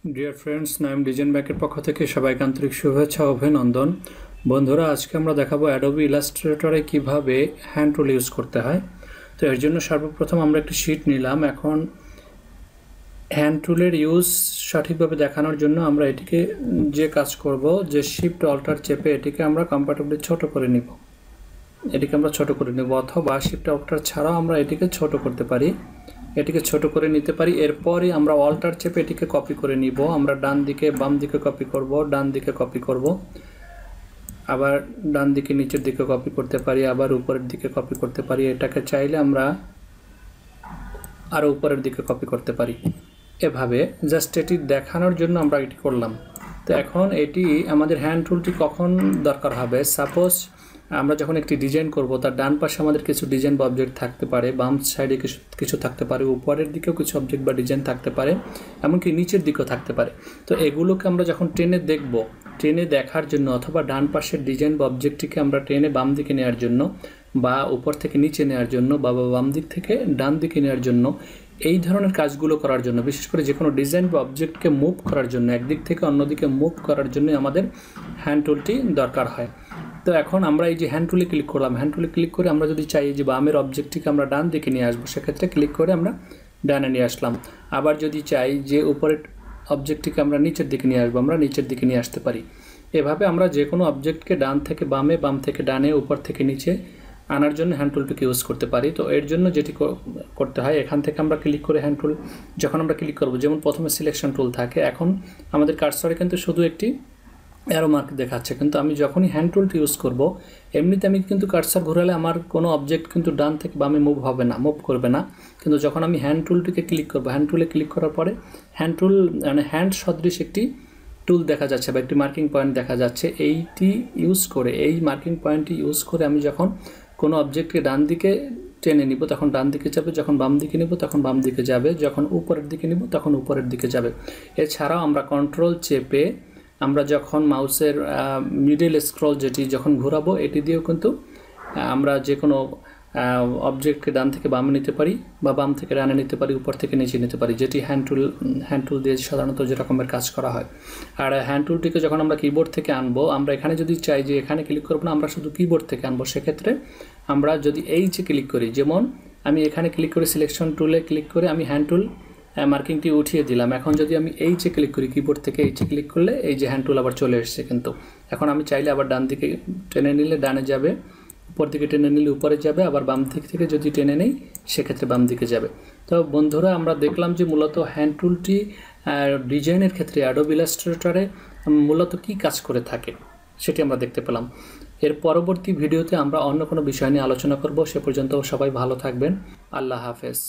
Dear friends, Naim design ব্যাকের পক্ষ থেকে সবাইকে আন্তরিক শুভেচ্ছা ও অভিনন্দন। বন্ধুরা, আজকে আমরা দেখাবো অ্যাডোবি ইলাস্ট্রেটরে কিভাবে হ্যান্ড টুল ইউজ করতে হয়। তো এর জন্য সর্বপ্রথম আমরা একটি শীট নিলাম। এখন হ্যান্ড টুলের ইউজ সঠিকভাবে দেখানোর জন্য আমরা এটিকে যে কাজ করব, যে শিফট অল্টার চেপে এটিকে আমরা কম্পারেটিভলি ছোট করে নিব। এটিকে আমরা ছোট করে নেব, অথবা শিফট অল্টার ছাড়াও আমরা এটিকে ছোট করতে পারি। এটিকে ছোট করে নিতে পারি। এরপরই আমরা অল্টার চেপে এটিকে কপি করে নিব। আমরা ডান দিকে বাম দিকে কপি করব, ডান দিকে কপি করব, আবার ডান দিকে নিচের দিকে কপি করতে পারি, আবার উপরের দিকে কপি করতে পারি। এটাকে চাইলে আমরা আরও উপরের দিকে কপি করতে পারি। এভাবে জাস্ট এটি দেখানোর জন্য আমরা এটি করলাম। তো এখন এটি আমাদের হ্যান্ড টুলটি কখন দরকার হবে? সাপোজ আমরা যখন একটি ডিজাইন করব, তার ডান পাশে আমাদের কিছু ডিজাইন বা অবজেক্ট থাকতে পারে, বাম সাইডে কিছু থাকতে পারে, উপরের দিকেও কিছু অবজেক্ট বা ডিজাইন থাকতে পারে, এমনকি নিচের দিকেও থাকতে পারে। তো এগুলোকে আমরা যখন টেনে দেখব, টেনে দেখার জন্য, অথবা ডান পাশের ডিজাইন বা অবজেক্টটিকে আমরা টেনে বাম দিকে নেওয়ার জন্য, বা উপর থেকে নিচে নেওয়ার জন্য, বা বাম দিক থেকে ডান দিকে নেওয়ার জন্য, এই ধরনের কাজগুলো করার জন্য, বিশেষ করে যে কোনো ডিজাইন বা অবজেক্টকে মুভ করার জন্য, একদিক থেকে অন্যদিকে মুভ করার জন্য আমাদের হ্যান্ড টুলটি দরকার হয়। তো এখন আমরা এই যে হ্যান্ড টুলে ক্লিক করলাম, হ্যান্ড টুলে ক্লিক করে আমরা যদি চাই যে বামের অবজেক্টটিকে আমরা ডান দিকে নিয়ে আসবো, সেক্ষেত্রে ক্লিক করে আমরা ডানে নিয়ে আসলাম। আবার যদি চাই যে উপরের অবজেক্টটিকে আমরা নিচের দিকে নিয়ে আসবো, আমরা নিচের দিকে নিয়ে আসতে পারি। এভাবে আমরা যে কোনো অবজেক্টকে ডান থেকে বামে, বাম থেকে ডানে, উপর থেকে নিচে আনার জন্য হ্যান্ড টুলটিকে ইউজ করতে পারি। তো এর জন্য যেটি করতে হয়, এখান থেকে আমরা ক্লিক করে হ্যান্ড টুল যখন আমরা ক্লিক করব, যেমন প্রথমে সিলেকশন টুল থাকে, এখন আমাদের কার্সরে কিন্তু শুধু একটি অ্যারো মার্ক দেখাচ্ছে, কিন্তু আমি যখনই হ্যান্ড টুলটি ইউজ করব, এমনিতে আমি কিন্তু কার্সর ঘোরালে আমার কোনো অবজেক্ট কিন্তু ডান থেকে বামে মুভ হবে না, মুভ করবে না। কিন্তু যখন আমি হ্যান্ড টুলটিকে ক্লিক করব, হ্যান্ড টুলে ক্লিক করার পরে হ্যান্ড টুল মানে হ্যান্ড সদৃশ একটি টুল দেখা যাচ্ছে বা একটি মার্কিং পয়েন্ট দেখা যাচ্ছে। এইটি ইউজ করে, এই মার্কিং পয়েন্টটি ইউজ করে আমি যখন কোনো অবজেক্টকে ডান দিকে টেনে নিব, তখন ডান দিকে যাবে, যখন বাম দিকে নিব তখন বাম দিকে যাবে, যখন উপরের দিকে নিব তখন উপরের দিকে যাবে। এছাড়াও আমরা কন্ট্রোল চেপে আমরা যখন মাউসের মিডল স্ক্রল যেটি যখন ঘোরাবো, এটি দিয়েও কিন্তু আমরা যে কোনো অবজেক্টকে ডান থেকে বামে নিতে পারি, বা বাম থেকে ডানে নিতে পারি, উপর থেকে নিচে নিতে পারি, যেটি হ্যান্ড টুল দিয়ে সাধারণত যে রকমের কাজ করা হয়। আর হ্যান্ড টুলটিকে যখন আমরা কিবোর্ড থেকে আনবো, আমরা এখানে যদি চাই যে এখানে ক্লিক করবো না, আমরা শুধু কিবোর্ড থেকে আনবো, সেক্ষেত্রে আমরা যদি এই যে ক্লিক করি, যেমন আমি এখানে ক্লিক করে সিলেকশন টুলে ক্লিক করে আমি হ্যান্ড টুল মার্কিংটি উঠিয়ে দিলাম। এখন যদি আমি এই যে ক্লিক করি কিবোর্ড থেকে, এই যে ক্লিক করলে এই যে হ্যান্ড টুল আবার চলে এসছে। কিন্তু এখন আমি চাইলে আবার ডান দিকে টেনে নিলে ডানে যাবে, উপর দিকে টেনে নিলে উপরে যাবে, আবার বাম দিক থেকে যদি টেনে নেই সেক্ষেত্রে বাম দিকে যাবে। তো বন্ধুরা, আমরা দেখলাম যে মূলত হ্যান্ড টুলটি ডিজাইনের ক্ষেত্রে অ্যাডোবি ইলাস্ট্রেটরে মূলত কী কাজ করে থাকে সেটি আমরা দেখতে পেলাম। এর পরবর্তী ভিডিওতে আমরা অন্য কোনো বিষয় নিয়ে আলোচনা করব। সে পর্যন্ত সবাই ভালো থাকবেন। আল্লাহ হাফেজ।